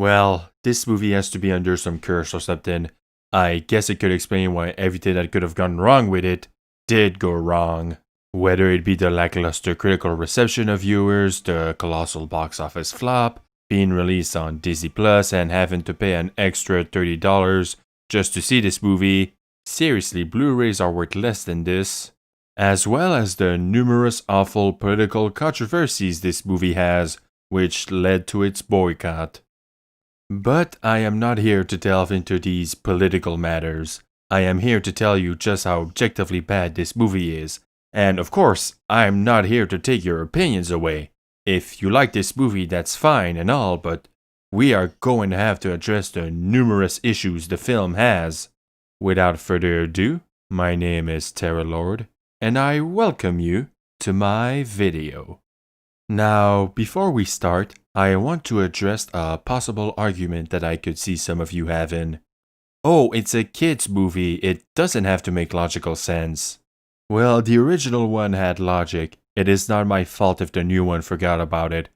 Well, this movie has to be under some curse or something. I guess it could explain why everything that could have gone wrong with it did go wrong. Whether it be the lackluster critical reception of viewers, the colossal box office flop, being released on Disney Plus and having to pay an extra $30 just to see this movie. Seriously, Blu-rays are worth less than this. As well as the numerous awful political controversies this movie has, which led to its boycott. But I am not here to delve into these political matters. I am here to tell you just how objectively bad this movie is. And of course, I am not here to take your opinions away. If you like this movie, that's fine and all, but we are going to have to address the numerous issues the film has. Without further ado, my name is Terra Lord, and I welcome you to my video. Now, before we start, I want to address a possible argument that I could see some of you having. Oh, it's a kids' movie, it doesn't have to make logical sense. Well, the original one had logic. It is not my fault if the new one forgot about it.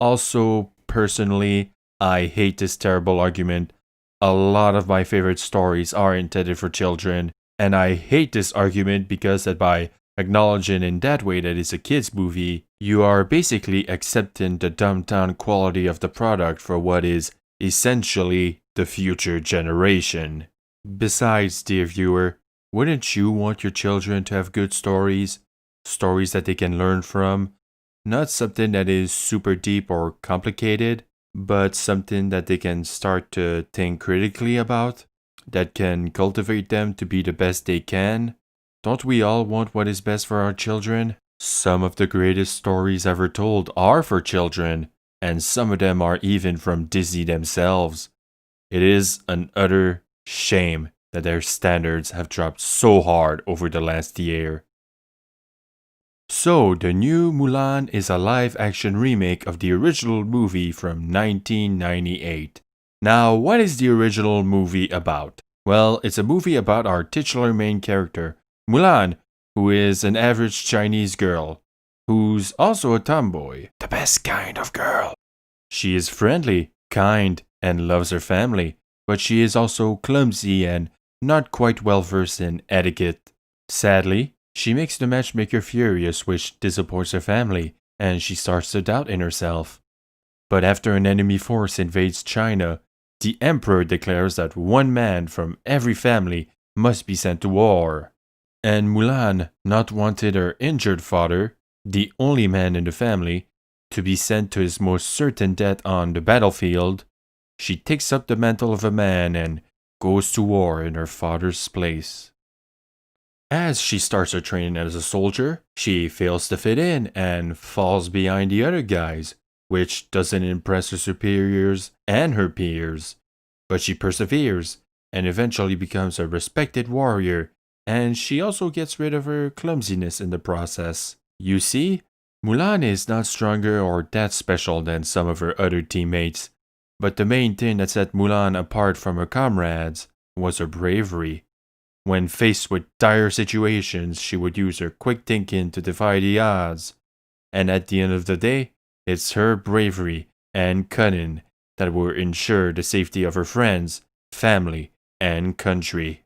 Also, personally, I hate this terrible argument. A lot of my favorite stories are intended for children, and I hate this argument because that by acknowledging in that way that it's a kids' movie, you are basically accepting the dumbed-down quality of the product for what is essentially the future generation. Besides, dear viewer, wouldn't you want your children to have good stories? Stories that they can learn from? Not something that is super deep or complicated, but something that they can start to think critically about, that can cultivate them to be the best they can. Don't we all want what is best for our children? Some of the greatest stories ever told are for children, and some of them are even from Disney themselves. It is an utter shame that their standards have dropped so hard over the last year. So, the new Mulan is a live-action remake of the original movie from 1998. Now, what is the original movie about? Well, it's a movie about our titular main character, Mulan, who is an average Chinese girl, who's also a tomboy, the best kind of girl. She is friendly, kind, and loves her family, but she is also clumsy and not quite well versed in etiquette. Sadly, she makes the matchmaker furious, which disappoints her family, and she starts to doubt in herself. But after an enemy force invades China, the emperor declares that one man from every family must be sent to war. And Mulan not wanted her injured father, the only man in the family, to be sent to his most certain death on the battlefield. She takes up the mantle of a man and goes to war in her father's place. As she starts her training as a soldier, she fails to fit in and falls behind the other guys, which doesn't impress her superiors and her peers. But she perseveres and eventually becomes a respected warrior, and she also gets rid of her clumsiness in the process. You see, Mulan is not stronger or that special than some of her other teammates, but the main thing that set Mulan apart from her comrades was her bravery. When faced with dire situations, she would use her quick thinking to defy the odds. And at the end of the day, it's her bravery and cunning that will ensure the safety of her friends, family, and country.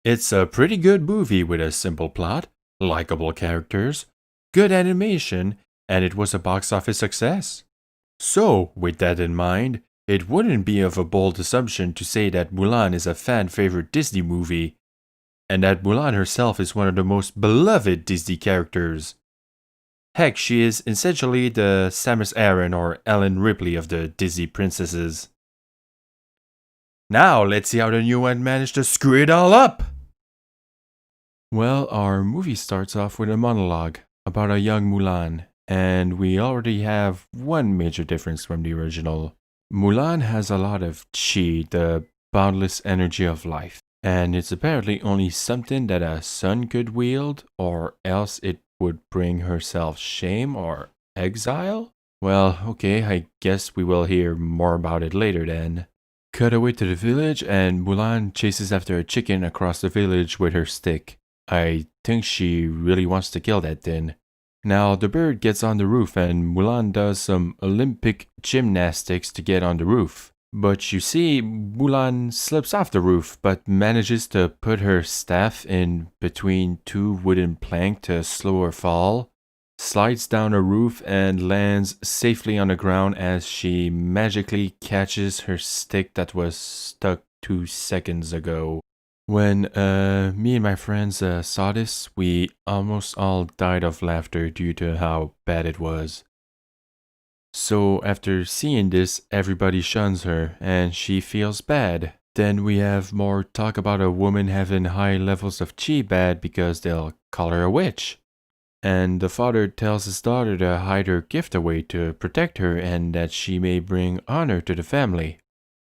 It's a pretty good movie with a simple plot, likable characters, good animation, and it was a box office success. So, with that in mind, it wouldn't be of a bold assumption to say that Mulan is a fan-favorite Disney movie, and that Mulan herself is one of the most beloved Disney characters. Heck, she is essentially the Samus Aran or Ellen Ripley of the Disney princesses. Now, let's see how the new one managed to screw it all up! Well, our movie starts off with a monologue about a young Mulan, and we already have one major difference from the original. Mulan has a lot of chi, the boundless energy of life, and it's apparently only something that a son could wield, or else it would bring herself shame or exile? Well, okay, I guess we will hear more about it later then. Cut away to the village, and Mulan chases after a chicken across the village with her stick. I think she really wants to kill that thing. Now the bird gets on the roof and Mulan does some Olympic gymnastics to get on the roof. But you see, Mulan slips off the roof but manages to put her staff in between two wooden planks to slow her fall, slides down a roof and lands safely on the ground as she magically catches her stick that was stuck 2 seconds ago. When me and my friends saw this, we almost all died of laughter due to how bad it was. So after seeing this, everybody shuns her and she feels bad. Then we have more talk about a woman having high levels of chi bad because they'll call her a witch. And the father tells his daughter to hide her gift away to protect her and that she may bring honor to the family.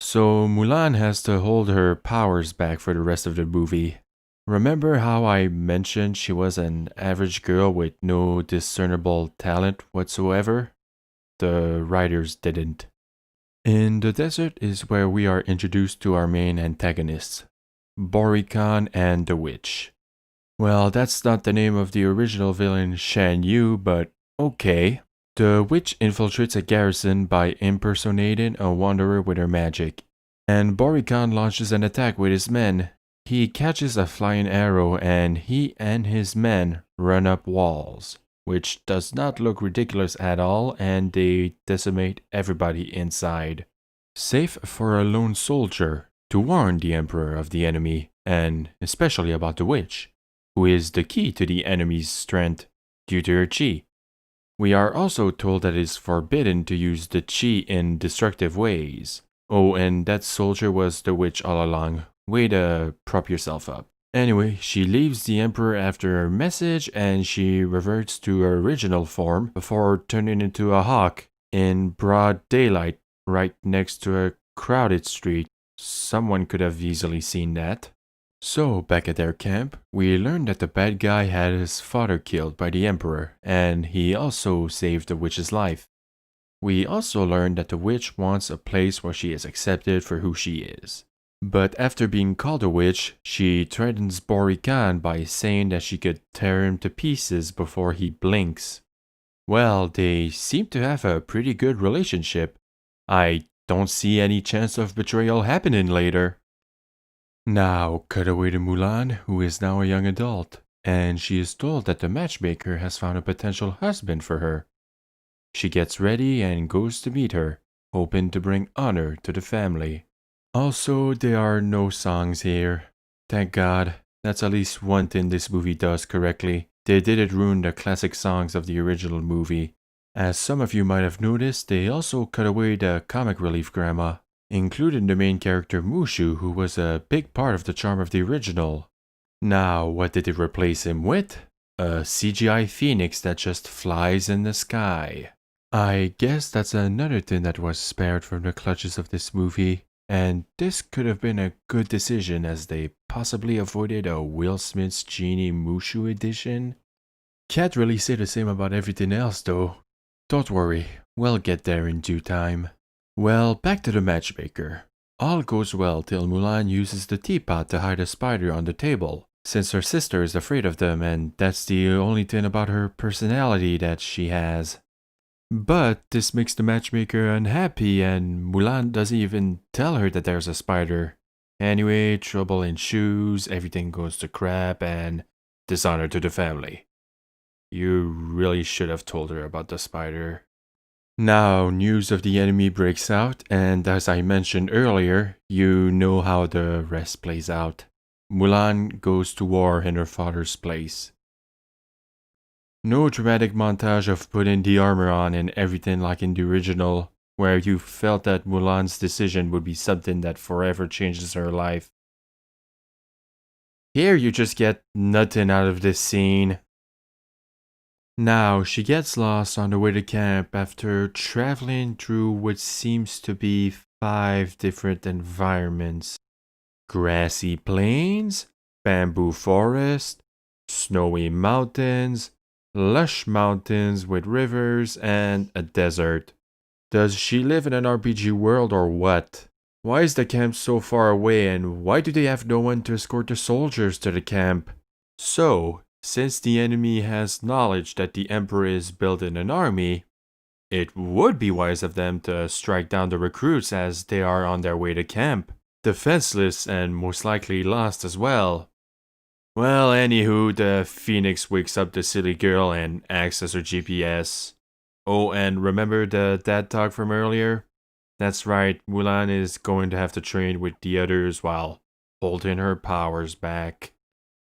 So Mulan has to hold her powers back for the rest of the movie. Remember how I mentioned she was an average girl with no discernible talent whatsoever? The writers didn't. In the desert is where we are introduced to our main antagonists, Borikhan and the Witch. Well, that's not the name of the original villain Shan Yu, but okay. The witch infiltrates a garrison by impersonating a wanderer with her magic, and Borikhan launches an attack with his men. He catches a flying arrow and he and his men run up walls, which does not look ridiculous at all, and they decimate everybody inside. Safe for a lone soldier to warn the emperor of the enemy, and especially about the witch, who is the key to the enemy's strength due to her chi. We are also told that it is forbidden to use the chi in destructive ways. Oh, and that soldier was the witch all along. Way to prop yourself up. Anyway, she leaves the emperor after her message and she reverts to her original form before turning into a hawk in broad daylight right next to a crowded street. Someone could have easily seen that. So, back at their camp, we learn that the bad guy had his father killed by the emperor, and he also saved the witch's life. We also learn that the witch wants a place where she is accepted for who she is. But after being called a witch, she threatens Borikhan by saying that she could tear him to pieces before he blinks. Well, they seem to have a pretty good relationship. I don't see any chance of betrayal happening later. Now, cut away to Mulan, who is now a young adult, and she is told that the matchmaker has found a potential husband for her. She gets ready and goes to meet her, hoping to bring honor to the family. Also, there are no songs here. Thank God. That's at least one thing this movie does correctly. They didn't ruin the classic songs of the original movie. As some of you might have noticed, they also cut away the comic relief grandma, including the main character Mushu, who was a big part of the charm of the original. Now, what did they replace him with? A CGI phoenix that just flies in the sky. I guess that's another thing that was spared from the clutches of this movie, and this could have been a good decision as they possibly avoided a Will Smith's Genie Mushu edition. Can't really say the same about everything else though. Don't worry, we'll get there in due time. Well, back to the matchmaker. All goes well till Mulan uses the teapot to hide a spider on the table, since her sister is afraid of them and that's the only thing about her personality that she has. But this makes the matchmaker unhappy and Mulan doesn't even tell her that there's a spider. Anyway, trouble ensues, everything goes to crap, and dishonor to the family. You really should have told her about the spider. Now, news of the enemy breaks out, and as I mentioned earlier, you know how the rest plays out. Mulan goes to war in her father's place. No dramatic montage of putting the armor on and everything like in the original, where you felt that Mulan's decision would be something that forever changes her life. Here you just get nothing out of this scene. Now, she gets lost on the way to camp after traveling through what seems to be 5 different environments. Grassy plains, bamboo forest, snowy mountains, lush mountains with rivers, and a desert. Does she live in an RPG world or what? Why is the camp so far away and why do they have no one to escort the soldiers to the camp? So, Since the enemy has knowledge that the Emperor is building an army, it would be wise of them to strike down the recruits as they are on their way to camp, defenseless and most likely lost as well. Well, anywho, the Phoenix wakes up the silly girl and acts as her GPS. Oh, and remember the dad talk from earlier? That's right, Mulan is going to have to train with the others while holding her powers back.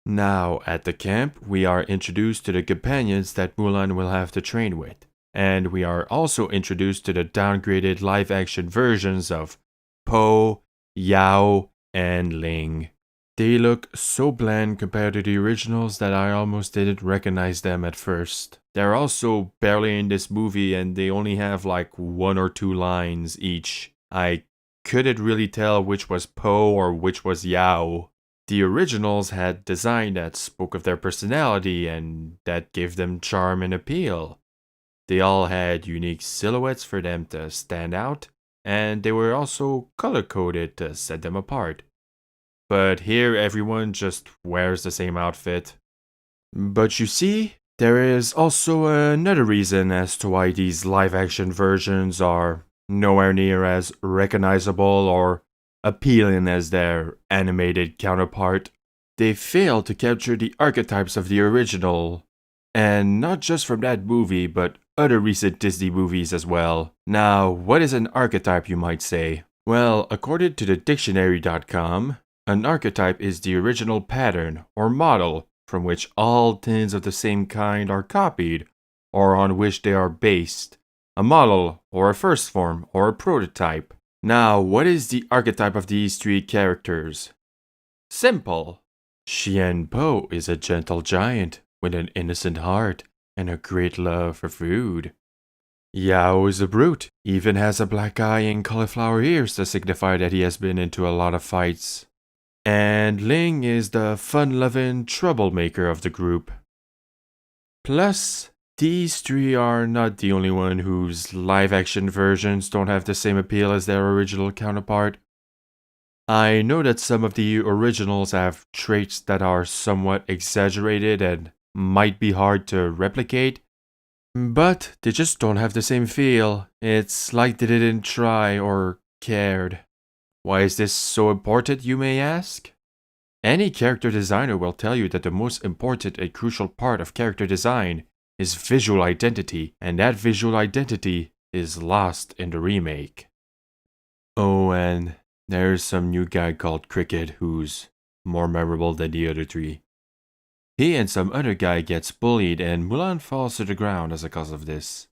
Now, at the camp, we are introduced to the companions that Mulan will have to train with. And we are also introduced to the downgraded live-action versions of Po, Yao, and Ling. They look so bland compared to the originals that I almost didn't recognize them at first. They're also barely in this movie and they only have like 1 or 2 lines each. I couldn't really tell which was Po or which was Yao. The originals had design that spoke of their personality and that gave them charm and appeal. They all had unique silhouettes for them to stand out, and they were also color-coded to set them apart. But here everyone just wears the same outfit. But you see, there is also another reason as to why these live-action versions are nowhere near as recognizable or appealing as their animated counterpart. They fail to capture the archetypes of the original, and not just from that movie, but other recent Disney movies as well. Now, what is an archetype, you might say? Well, according to the dictionary.com, an archetype is the original pattern or model from which all things of the same kind are copied or on which they are based. A model or a first form or a prototype. Now, what is the archetype of these 3 characters? Simple. Xian Po is a gentle giant with an innocent heart and a great love for food. Yao is a brute, even has a black eye and cauliflower ears to signify that he has been into a lot of fights. And Ling is the fun-loving troublemaker of the group. Plus, these 3 are not the only one whose live-action versions don't have the same appeal as their original counterpart. I know that some of the originals have traits that are somewhat exaggerated and might be hard to replicate, but they just don't have the same feel. It's like they didn't try or cared. Why is this so important, you may ask? Any character designer will tell you that the most important and crucial part of character design is visual identity, and that visual identity is lost in the remake. Oh, and there's some new guy called Cricket who's more memorable than the other 3. He and some other guy gets bullied and Mulan falls to the ground as a cause of this.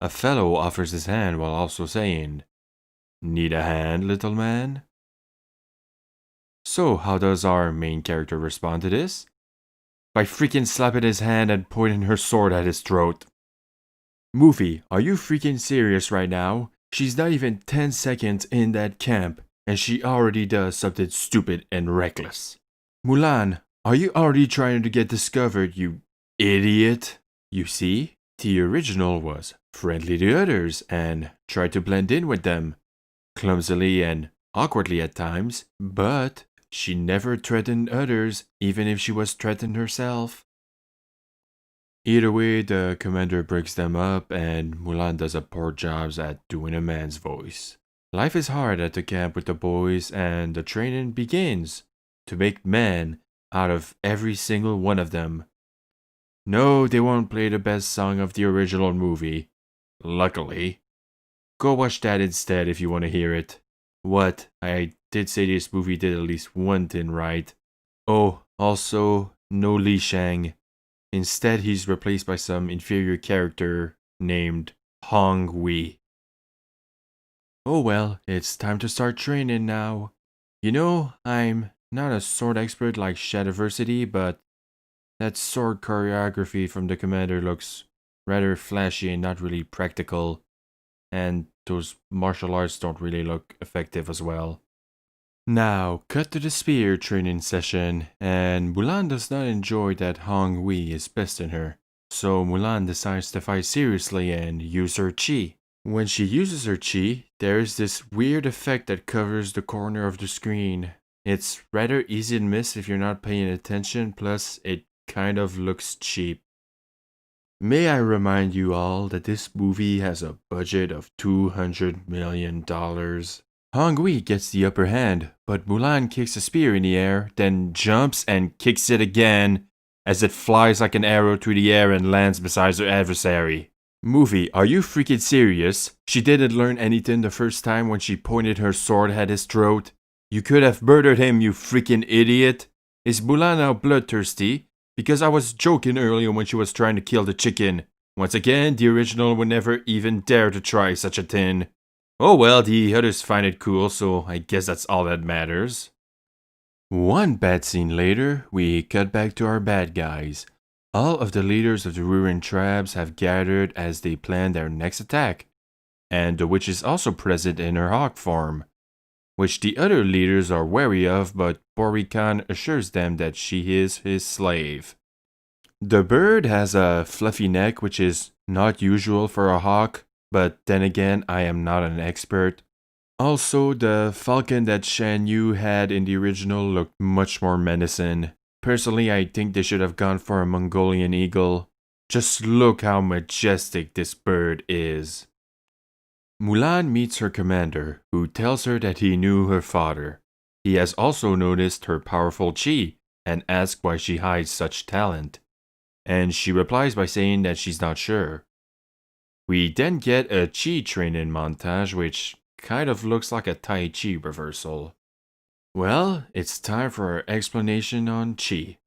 A fellow offers his hand while also saying, "Need a hand, little man?" So how does our main character respond to this? By freaking slapping his hand and pointing her sword at his throat. Movie, are you freaking serious right now? She's not even 10 seconds in that camp and she already does something stupid and reckless. Mulan, are you already trying to get discovered, you idiot? You see, the original was friendly to others and tried to blend in with them, clumsily and awkwardly at times, but she never threatened others, even if she was threatened herself. Either way, the commander breaks them up and Mulan does a poor job at doing a man's voice. Life is hard at the camp with the boys and the training begins to make men out of every single one of them. No, they won't play the best song of the original movie. Luckily. Go watch that instead if you want to hear it. What? I did say this movie did at least one thing right. Oh, also, no Li Shang. Instead, he's replaced by some inferior character named Hong Wei. Oh well, it's time to start training now. You know, I'm not a sword expert like Shadiversity, but that sword choreography from the commander looks rather flashy and not really practical, and those martial arts don't really look effective as well. Now, cut to the spear training session, and Mulan does not enjoy that Hong Wei is besting her. So Mulan decides to fight seriously and use her chi. When she uses her chi, there's this weird effect that covers the corner of the screen. It's rather easy to miss if you're not paying attention, plus it kind of looks cheap. May I remind you all that this movie has a budget of $200 million. Hongui gets the upper hand, but Mulan kicks a spear in the air, then jumps and kicks it again as it flies like an arrow through the air and lands beside her adversary. Movie, are you freaking serious? She didn't learn anything the first time when she pointed her sword at his throat. You could have murdered him, you freaking idiot. Is Mulan now bloodthirsty? Because I was joking earlier when she was trying to kill the chicken. Once again, the original would never even dare to try such a thing. Oh well, the others find it cool, so I guess that's all that matters. One bad scene later, we cut back to our bad guys. All of the leaders of the ruined tribes have gathered as they plan their next attack, and the witch is also present in her hawk form, which the other leaders are wary of, but Borikan assures them that she is his slave. The bird has a fluffy neck, which is not usual for a hawk, but then again, I am not an expert. Also, the falcon that Shan Yu had in the original looked much more menacing. Personally, I think they should have gone for a Mongolian eagle. Just look how majestic this bird is. Mulan meets her commander, who tells her that he knew her father. He has also noticed her powerful chi and asks why she hides such talent. And she replies by saying that she's not sure. We then get a chi training montage, which kind of looks like a Tai Chi reversal. Well, it's time for our explanation on chi.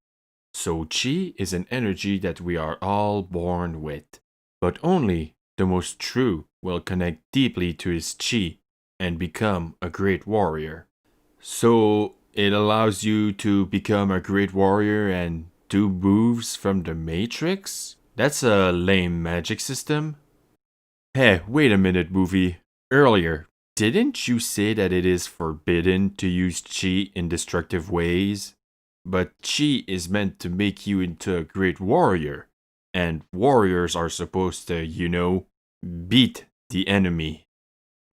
So chi is an energy that we are all born with, but only the most true will connect deeply to his chi and become a great warrior. So it allows you to become a great warrior and do moves from the Matrix? That's a lame magic system. Hey, wait a minute, movie. Earlier, didn't you say that it is forbidden to use chi in destructive ways? But chi is meant to make you into a great warrior, and warriors are supposed to, beat the enemy.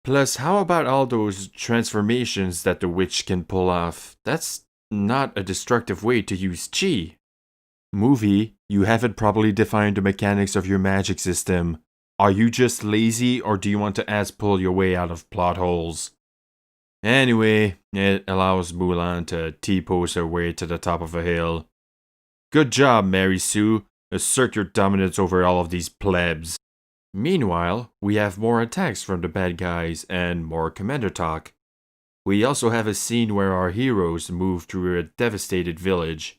Plus, how about all those transformations that the witch can pull off? That's not a destructive way to use chi. Movie, you haven't properly defined the mechanics of your magic system. Are you just lazy, or do you want to pull your way out of plot holes? Anyway, it allows Mulan to T-pose her way to the top of a hill. Good job, Mary Sue. Assert your dominance over all of these plebs. Meanwhile, we have more attacks from the bad guys and more commander talk. We also have a scene where our heroes move through a devastated village.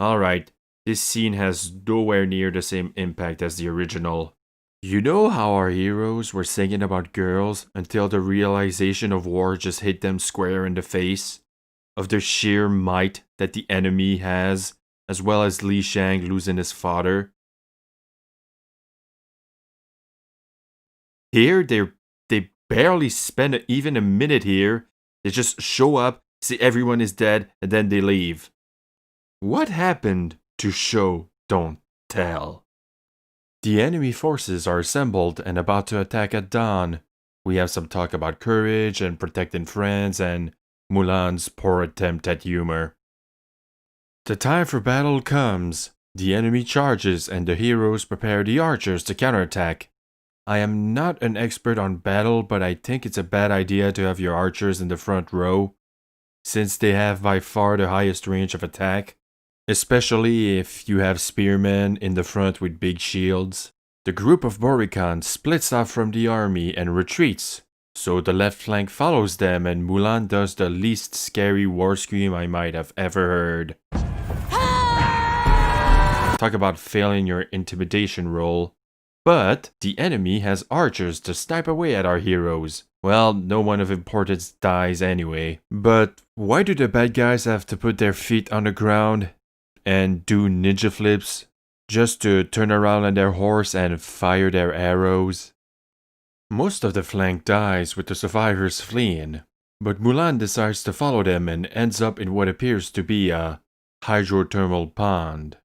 Alright, this scene has nowhere near the same impact as the original. You know how our heroes were singing about girls until the realization of war just hit them square in the face? Of the sheer might that the enemy has, as well as Li Shang losing his father? Here, they barely spend even a minute here. They just show up, see everyone is dead, and then they leave. What happened to show, don't tell? The enemy forces are assembled and about to attack at dawn. We have some talk about courage and protecting friends and Mulan's poor attempt at humor. The time for battle comes. The enemy charges and the heroes prepare the archers to counterattack. I am not an expert on battle, but I think it's a bad idea to have your archers in the front row, since they have by far the highest range of attack. Especially if you have spearmen in the front with big shields. The group of Borikan splits off from the army and retreats, so the left flank follows them and Mulan does the least scary war scream I might have ever heard. Talk about failing your intimidation roll. But the enemy has archers to snipe away at our heroes. Well, no one of importance dies anyway. But why do the bad guys have to put their feet on the ground and do ninja flips just to turn around on their horse and fire their arrows? Most of the flank dies with the survivors fleeing, but Mulan decides to follow them and ends up in what appears to be a hydrothermal pond.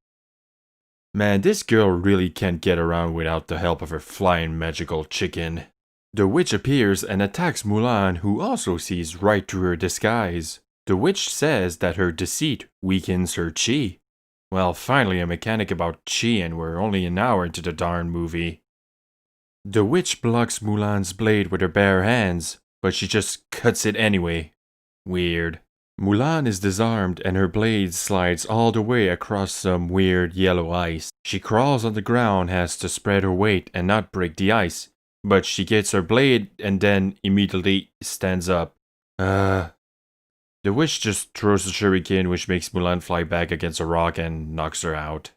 Man, this girl really can't get around without the help of her flying magical chicken. The witch appears and attacks Mulan, who also sees right through her disguise. The witch says that her deceit weakens her chi. Well, finally a mechanic about chi, and we're only an hour into the darn movie. The witch blocks Mulan's blade with her bare hands, but she just cuts it anyway. Weird. Mulan is disarmed and her blade slides all the way across some weird yellow ice. She crawls on the ground as to spread her weight and not break the ice, but she gets her blade and then immediately stands up. The witch just throws a shuriken, which makes Mulan fly back against a rock and knocks her out.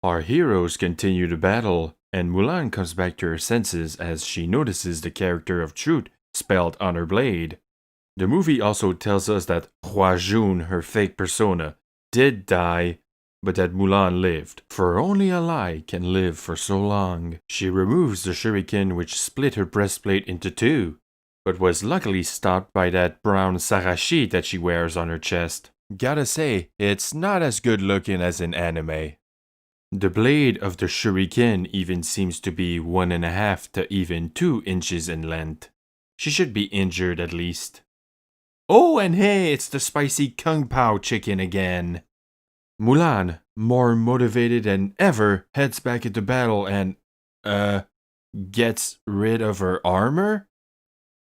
Our heroes continue the battle, and Mulan comes back to her senses as she notices the character of truth spelled on her blade. The movie also tells us that Hua Jun, her fake persona, did die, but that Mulan lived, for only a lie can live for so long. She removes the shuriken which split her breastplate into two, but was luckily stopped by that brown sarashi that she wears on her chest. Gotta say, it's not as good looking as in anime. The blade of the shuriken even seems to be 1.5 to even 2 inches in length. She should be injured at least. Oh, and hey, it's the spicy Kung Pao chicken again. Mulan, more motivated than ever, heads back into battle and, gets rid of her armor?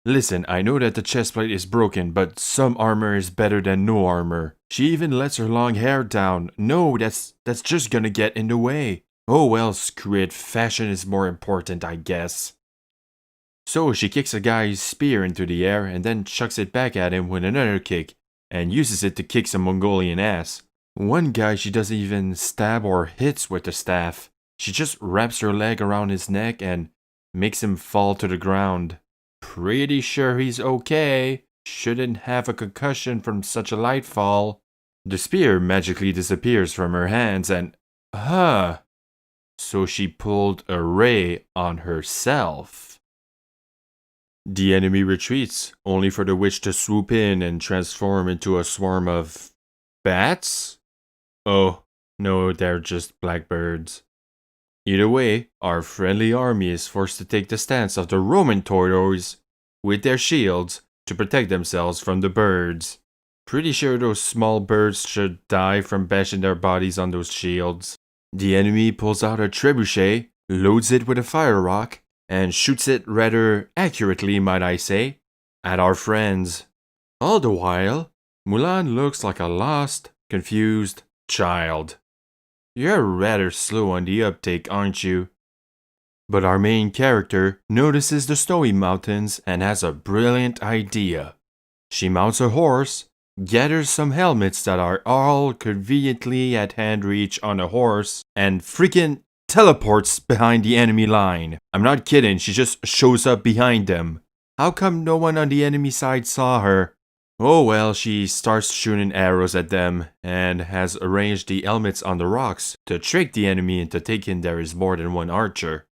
Listen, I know that the chestplate is broken, but some armor is better than no armor. She even lets her long hair down. No, that's just gonna get in the way. Oh well, screw it, fashion is more important, I guess. So she kicks a guy's spear into the air and then chucks it back at him with another kick, and uses it to kick some Mongolian ass. One guy she doesn't even stab or hits with the staff. She just wraps her leg around his neck and makes him fall to the ground. Pretty sure he's okay. Shouldn't have a concussion from such a light fall. The spear magically disappears from her hands and... So she pulled a ray on herself. The enemy retreats, only for the witch to swoop in and transform into a swarm of... bats? Oh, no, they're just blackbirds. Either way, our friendly army is forced to take the stance of the Roman tortoise with their shields to protect themselves from the birds. Pretty sure those small birds should die from bashing their bodies on those shields. The enemy pulls out a trebuchet, loads it with a fire rock, and shoots it rather accurately, might I say, at our friends. All the while, Mulan looks like a lost, confused child. You're rather slow on the uptake, aren't you? But our main character notices the snowy mountains and has a brilliant idea. She mounts a horse, gathers some helmets that are all conveniently at hand reach on a horse, and freaking teleports behind the enemy line. I'm not kidding, she just shows up behind them. How come no one on the enemy side saw her? Oh well, she starts shooting arrows at them and has arranged the helmets on the rocks to trick the enemy into thinking there is more than one archer.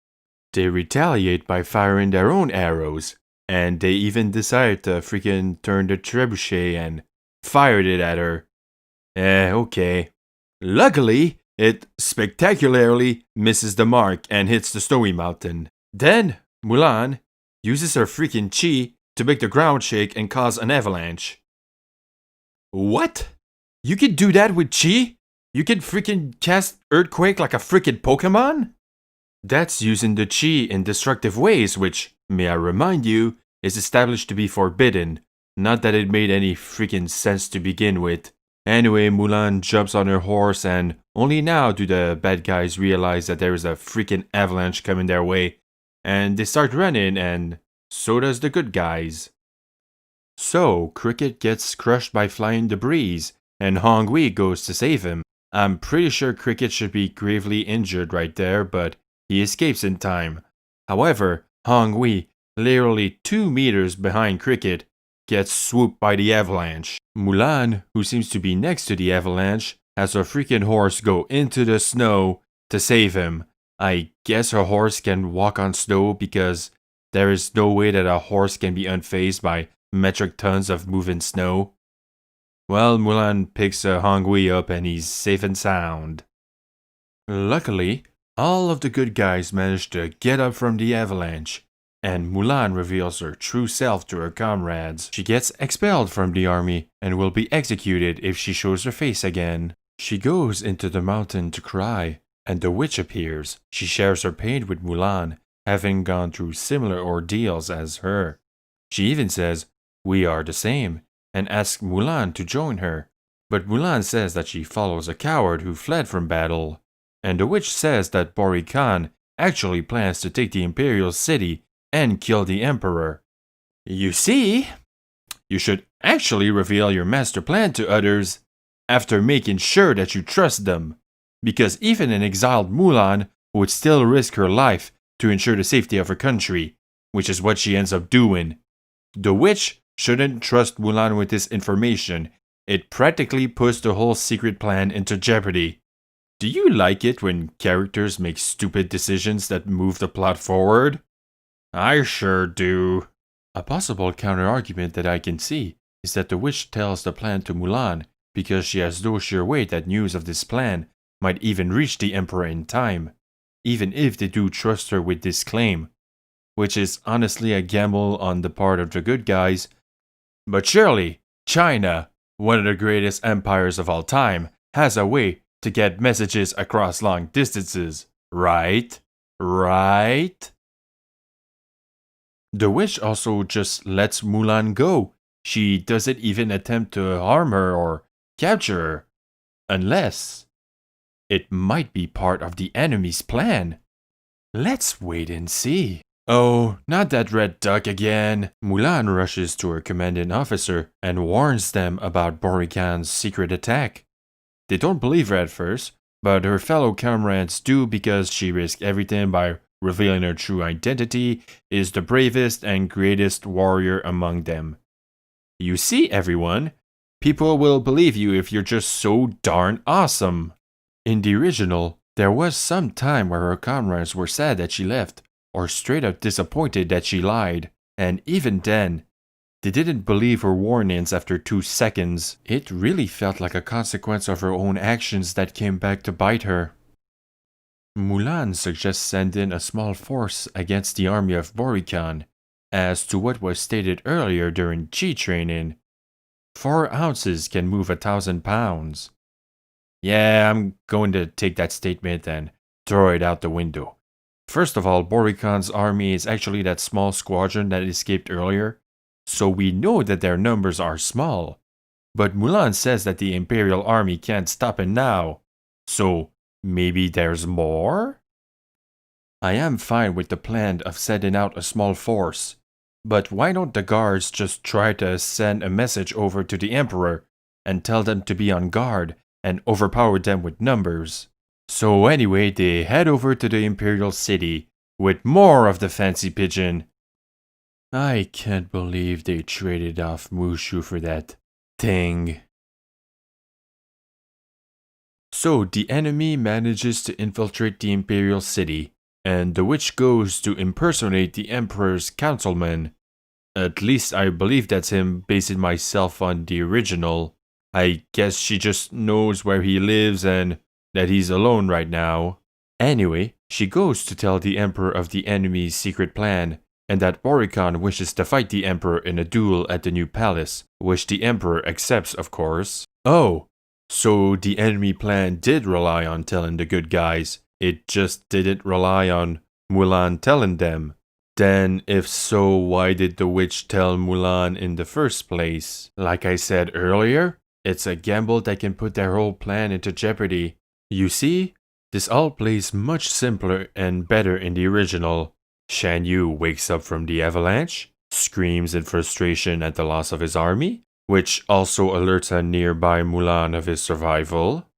They retaliate by firing their own arrows, and they even decide to freaking turn the trebuchet and fired it at her. Okay. Luckily, it spectacularly misses the mark and hits the snowy mountain. Then, Mulan uses her freaking chi to make the ground shake and cause an avalanche. What? You can do that with chi? You can freaking cast earthquake like a freaking Pokemon? That's using the chi in destructive ways, which, may I remind you, is established to be forbidden. Not that it made any freaking sense to begin with. Anyway, Mulan jumps on her horse and only now do the bad guys realize that there is a freaking avalanche coming their way. And they start running and so does the good guys. So, Cricket gets crushed by flying debris, and Hong Wei goes to save him. I'm pretty sure Cricket should be gravely injured right there, but he escapes in time. However, Hong Wei, literally 2 meters behind Cricket, gets swooped by the avalanche. Mulan, who seems to be next to the avalanche, has her freaking horse go into the snow to save him. I guess her horse can walk on snow because there is no way that a horse can be unfazed by metric tons of moving snow. Well, Mulan picks Hong Wei up and he's safe and sound. Luckily, all of the good guys manage to get up from the avalanche, and Mulan reveals her true self to her comrades. She gets expelled from the army and will be executed if she shows her face again. She goes into the mountain to cry, and the witch appears. She shares her pain with Mulan, having gone through similar ordeals as her. She even says, "We are the same," and asks Mulan to join her. But Mulan says that she follows a coward who fled from battle. And the witch says that Bori Khan actually plans to take the imperial city and kill the emperor. You see, you should actually reveal your master plan to others after making sure that you trust them, because even an exiled Mulan would still risk her life to ensure the safety of her country, which is what she ends up doing. The witch shouldn't trust Mulan with this information. It practically puts the whole secret plan into jeopardy. Do you like it when characters make stupid decisions that move the plot forward? I sure do. A possible counter-argument that I can see is that the witch tells the plan to Mulan because she has no sure way that news of this plan might even reach the Emperor in time, even if they do trust her with this claim, which is honestly a gamble on the part of the good guys. But surely, China, one of the greatest empires of all time, has a way to get messages across long distances, right? Right? The witch also just lets Mulan go. She doesn't even attempt to harm her or capture her, unless it might be part of the enemy's plan. Let's wait and see. Oh, not that red duck again. Mulan rushes to her commanding officer and warns them about Bori Khan's secret attack. They don't believe her at first, but her fellow comrades do because she risked everything by revealing her true identity, is the bravest and greatest warrior among them. You see, everyone, people will believe you if you're just so darn awesome. In the original, there was some time where her comrades were sad that she left, or straight up disappointed that she lied, and even then, they didn't believe her warnings after 2 seconds. It really felt like a consequence of her own actions that came back to bite her. Mulan suggests sending a small force against the army of Bori Khan, as to what was stated earlier during Chi training. 4 ounces can move 1,000 pounds. Yeah, I'm going to take that statement and throw it out the window. First of all, Bori Khan's army is actually that small squadron that escaped earlier, so we know that their numbers are small. But Mulan says that the Imperial army can't stop it now, so maybe there's more? I am fine with the plan of sending out a small force, but why don't the guards just try to send a message over to the Emperor and tell them to be on guard and overpower them with numbers? So anyway, they head over to the Imperial City with more of the fancy pigeon. I can't believe they traded off Mushu for that thing. So the enemy manages to infiltrate the Imperial City, and the witch goes to impersonate the Emperor's councilman. At least I believe that's him, basing myself on the original. I guess she just knows where he lives and that he's alone right now. Anyway, she goes to tell the Emperor of the enemy's secret plan, and that Bori Khan wishes to fight the Emperor in a duel at the new palace, which the Emperor accepts, of course. Oh, so the enemy plan did rely on telling the good guys, it just didn't rely on Mulan telling them. Then, if so, why did the witch tell Mulan in the first place? Like I said earlier, it's a gamble that can put their whole plan into jeopardy. You see, this all plays much simpler and better in the original. Shan Yu wakes up from the avalanche, screams in frustration at the loss of his army, which also alerts a nearby Mulan of his survival.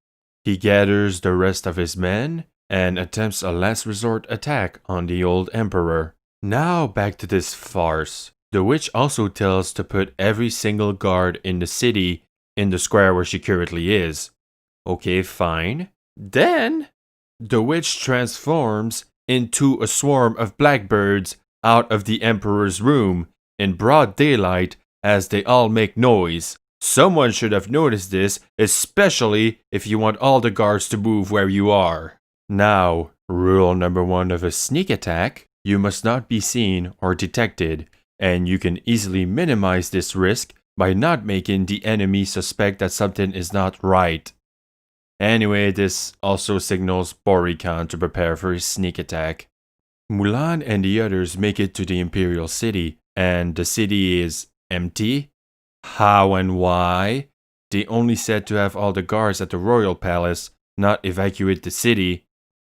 He gathers the rest of his men and attempts a last resort attack on the old emperor. Now back to this farce. The witch also tells to put every single guard in the city in the square where she currently is. Okay, fine. Then, the witch transforms into a swarm of blackbirds out of the emperor's room in broad daylight as they all make noise. Someone should have noticed this, especially if you want all the guards to move where you are. Now, rule number 1 of a sneak attack, you must not be seen or detected, and you can easily minimize this risk by not making the enemy suspect that something is not right. Anyway, this also signals Borikhan to prepare for his sneak attack. Mulan and the others make it to the Imperial City, and the city is empty. How and why? They only said to have all the guards at the royal palace, not evacuate the city.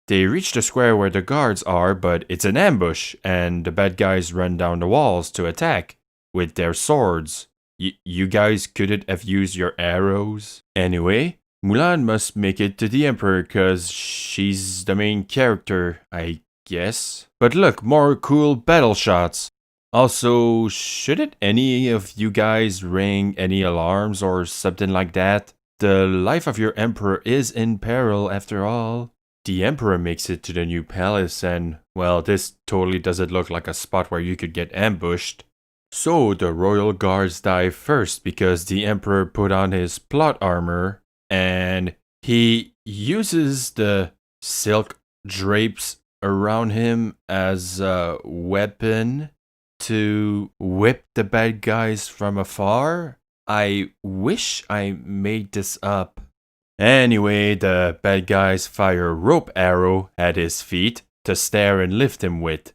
They reach the square where the guards are, but it's an ambush, and the bad guys run down the walls to attack with their swords. You guys couldn't have used your arrows? Anyway, Mulan must make it to the Emperor cause she's the main character, I guess. But look, more cool battle shots. Also, shouldn't any of you guys ring any alarms or something like that? The life of your emperor is in peril after all. The emperor makes it to the new palace and, well, this totally doesn't look like a spot where you could get ambushed. So the royal guards die first because the emperor put on his plot armor and he uses the silk drapes around him as a weapon to whip the bad guys from afar. I wish I made this up. Anyway, the bad guys fire a rope arrow at his feet to stare and lift him with.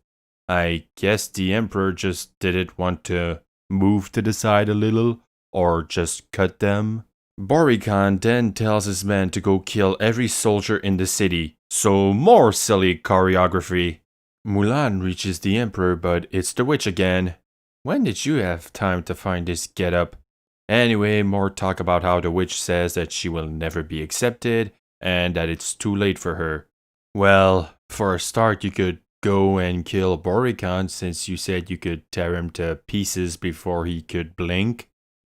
I guess the emperor just didn't want to move to the side a little or just cut them. Borikhan then tells his men to go kill every soldier in the city. So more silly choreography. Mulan reaches the emperor, but it's the witch again. When did you have time to find this getup? Anyway, more talk about how the witch says that she will never be accepted and that it's too late for her. Well, for a start, you could go and kill Borikhan since you said you could tear him to pieces before he could blink.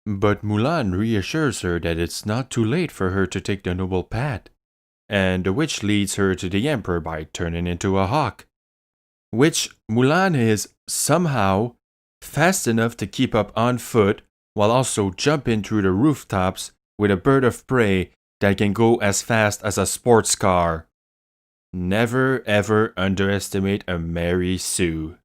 But Mulan reassures her that it's not too late for her to take the noble path. And the witch leads her to the emperor by turning into a hawk, which Mulan is somehow fast enough to keep up on foot while also jumping through the rooftops with a bird of prey that can go as fast as a sports car. Never ever underestimate a Mary Sue.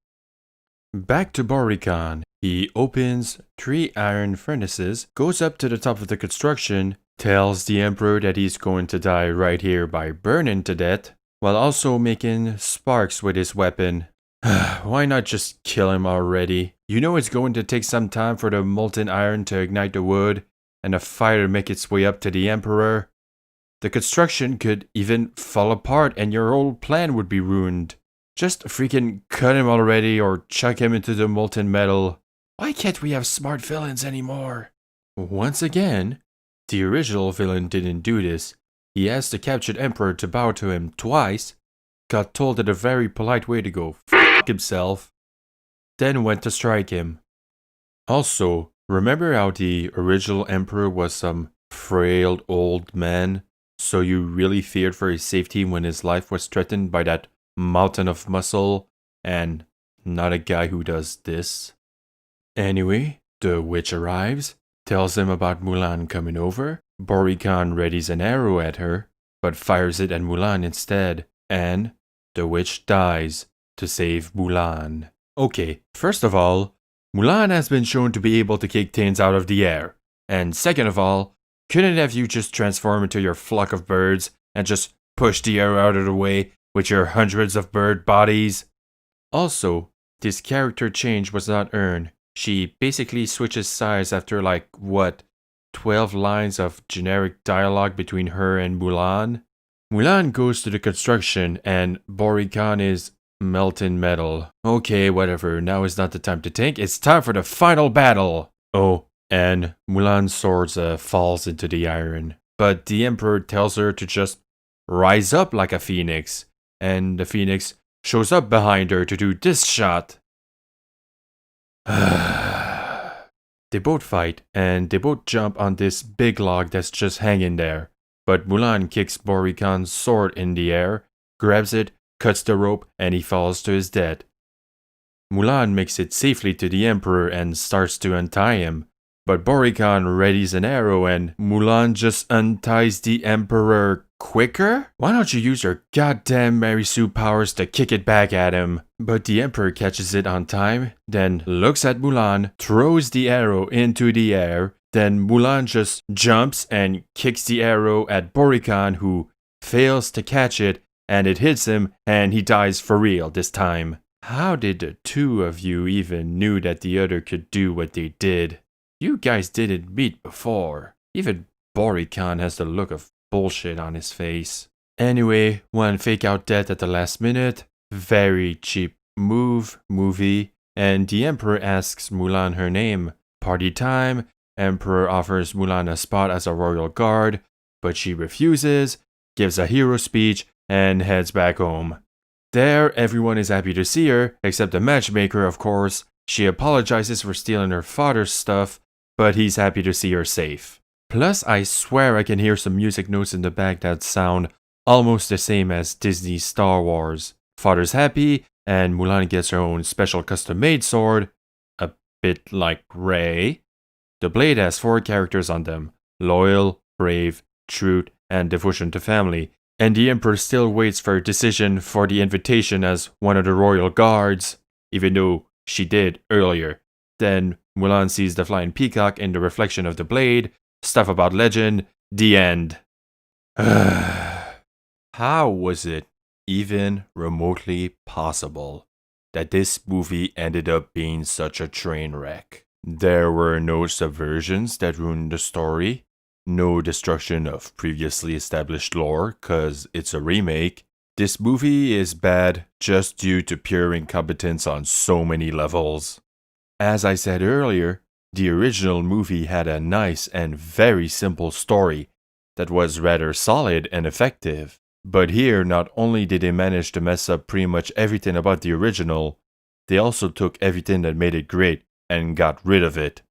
Back to Borikhan. He opens 3 iron furnaces, goes up to the top of the construction, tells the emperor that he's going to die right here by burning to death, while also making sparks with his weapon. Why not just kill him already? You know it's going to take some time for the molten iron to ignite the wood, and the fire to make its way up to the emperor. The construction could even fall apart and your whole plan would be ruined. Just freaking cut him already or chuck him into the molten metal. Why can't we have smart villains anymore? Once again, the original villain didn't do this. He asked the captured emperor to bow to him twice, got told in a very polite way to go f*** himself, then went to strike him. Also, remember how the original emperor was some frail old man, so you really feared for his safety when his life was threatened by that mountain of muscle, and not a guy who does this? Anyway, the witch arrives, tells him about Mulan coming over. Borikhan readies an arrow at her, but fires it at Mulan instead, and the witch dies to save Mulan. Okay, first of all, Mulan has been shown to be able to kick things out of the air. And second of all, couldn't have you just transform into your flock of birds and just push the air out of the way with your hundreds of bird bodies? Also, this character change was not earned. She basically switches sides after 12 lines of generic dialogue between her and Mulan. Mulan goes to the construction and Borikhan is melting metal. Okay, whatever, now is not the time to think, it's time for the final battle! Oh, and Mulan's sword falls into the iron. But the emperor tells her to just rise up like a phoenix, and the phoenix shows up behind her to do this shot. They both fight, and they both jump on this big log that's just hanging there. But Mulan kicks Borikhan's sword in the air, grabs it, cuts the rope, and he falls to his death. Mulan makes it safely to the emperor and starts to untie him. But Borikhan readies an arrow and Mulan just unties the emperor quicker? Why don't you use your goddamn Mary Sue powers to kick it back at him? But the emperor catches it on time, then looks at Mulan, throws the arrow into the air, Then Mulan just jumps and kicks the arrow at Borikan, who fails to catch it, and it hits him, and he dies for real this time. How did the two of you even knew that the other could do what they did? You guys didn't meet before. Even Borikan has the look of bullshit on his face. Anyway, one fake out death at the last minute, very cheap movie, and the Emperor asks Mulan her name. Party time, Emperor offers Mulan a spot as a royal guard, but she refuses, gives a hero speech, and heads back home. There, everyone is happy to see her, except the matchmaker, of course. She apologizes for stealing her father's stuff, but he's happy to see her safe. Plus, I swear I can hear some music notes in the back that sound almost the same as Disney's Star Wars. Father's happy, and Mulan gets her own special custom-made sword, a bit like Rey. The blade has 4 characters on them: loyal, brave, truth, and devotion to family. And the Emperor still waits for a decision for the invitation as one of the royal guards, even though she did earlier. Then Mulan sees the flying peacock in the reflection of the blade, stuff about legend, the end. How was it even remotely possible that this movie ended up being such a train wreck? There were no subversions that ruined the story, no destruction of previously established lore, cause it's a remake. This movie is bad just due to pure incompetence on so many levels. As I said earlier, the original movie had a nice and very simple story that was rather solid and effective. But here, not only did they manage to mess up pretty much everything about the original, they also took everything that made it great and got rid of it.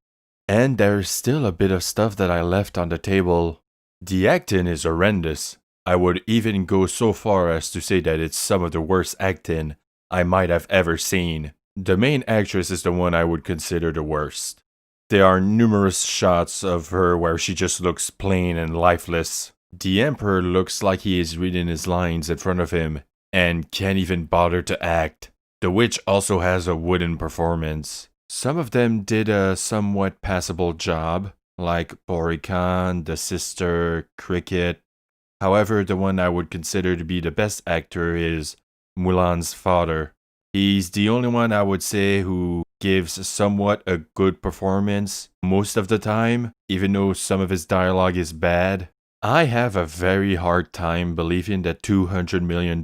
And there's still a bit of stuff that I left on the table. The acting is horrendous. I would even go so far as to say that it's some of the worst acting I might have ever seen. The main actress is the one I would consider the worst. There are numerous shots of her where she just looks plain and lifeless. The Emperor looks like he is reading his lines in front of him and can't even bother to act. The witch also has a wooden performance. Some of them did a somewhat passable job, like Borikan, the sister, Cricket. However, the one I would consider to be the best actor is Mulan's father. He's the only one I would say who gives somewhat a good performance most of the time, even though some of his dialogue is bad. I have a very hard time believing that $200 million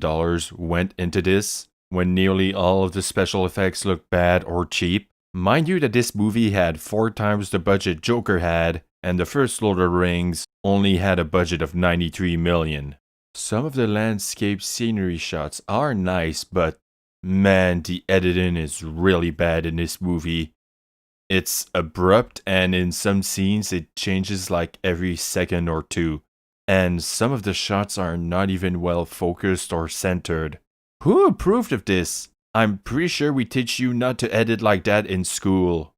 went into this when nearly all of the special effects look bad or cheap. Mind you that this movie had 4 times the budget Joker had, and the first Lord of the Rings only had a budget of $93 million. Some of the landscape scenery shots are nice, but man, the editing is really bad in this movie. It's abrupt, and in some scenes it changes like every second or two. And some of the shots are not even well focused or centered. Who approved of this? I'm pretty sure we teach you not to edit like that in school.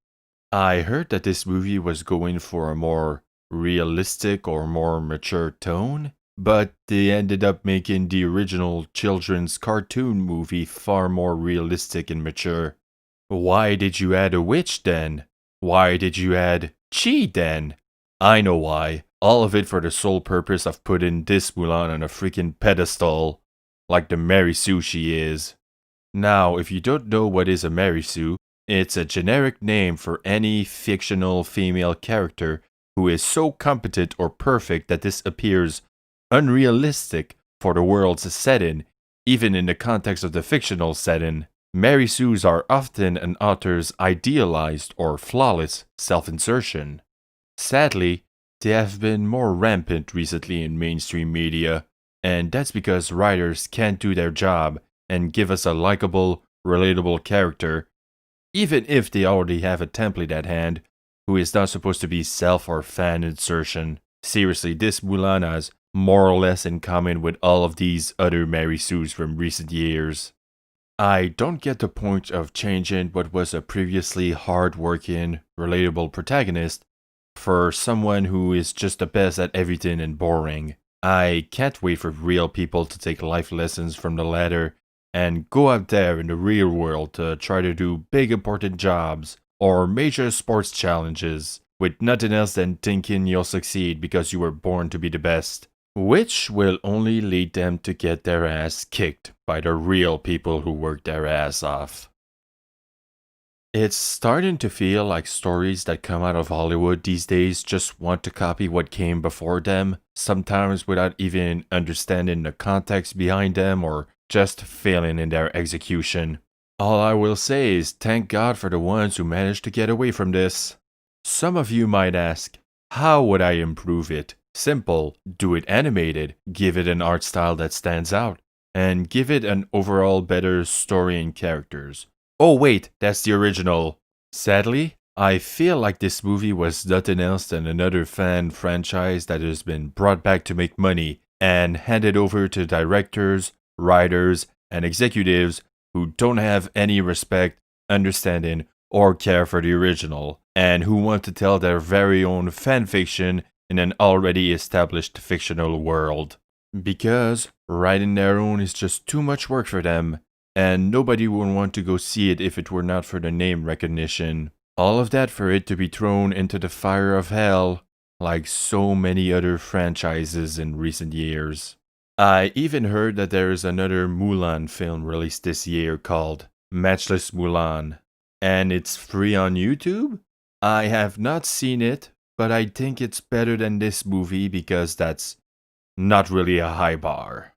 I heard that this movie was going for a more realistic or more mature tone, but they ended up making the original children's cartoon movie far more realistic and mature. Why did you add a witch then? Why did you add Chi then? I know why. All of it for the sole purpose of putting this Mulan on a freaking pedestal, like the Mary Sue she is. Now, if you don't know what is a Mary Sue, it's a generic name for any fictional female character who is so competent or perfect that this appears unrealistic for the world's setting, even in the context of the fictional setting. Mary Sues are often an author's idealized or flawless self-insertion. Sadly, they have been more rampant recently in mainstream media, and that's because writers can't do their job and give us a likable, relatable character, even if they already have a template at hand, who is not supposed to be self or fan insertion. Seriously, this Mulan has more or less in common with all of these other Mary Sues from recent years. I don't get the point of changing what was a previously hard-working, relatable protagonist for someone who is just the best at everything and boring. I can't wait for real people to take life lessons from the latter and go out there in the real world to try to do big important jobs or major sports challenges with nothing else than thinking you'll succeed because you were born to be the best, which will only lead them to get their ass kicked by the real people who work their ass off. It's starting to feel like stories that come out of Hollywood these days just want to copy what came before them, sometimes without even understanding the context behind them or just failing in their execution. All I will say is thank God for the ones who managed to get away from this. Some of you might ask, how would I improve it? Simple, do it animated, give it an art style that stands out, and give it an overall better story and characters. Oh wait, that's the original. Sadly, I feel like this movie was nothing else than another fan franchise that has been brought back to make money and handed over to directors, writers, and executives who don't have any respect, understanding, or care for the original, and who want to tell their very own fan fiction in an already established fictional world. Because writing their own is just too much work for them, and nobody would want to go see it if it were not for the name recognition. All of that for it to be thrown into the fire of hell, like so many other franchises in recent years. I even heard that there is another Mulan film released this year called Matchless Mulan, and it's free on YouTube? I have not seen it, but I think it's better than this movie because that's not really a high bar.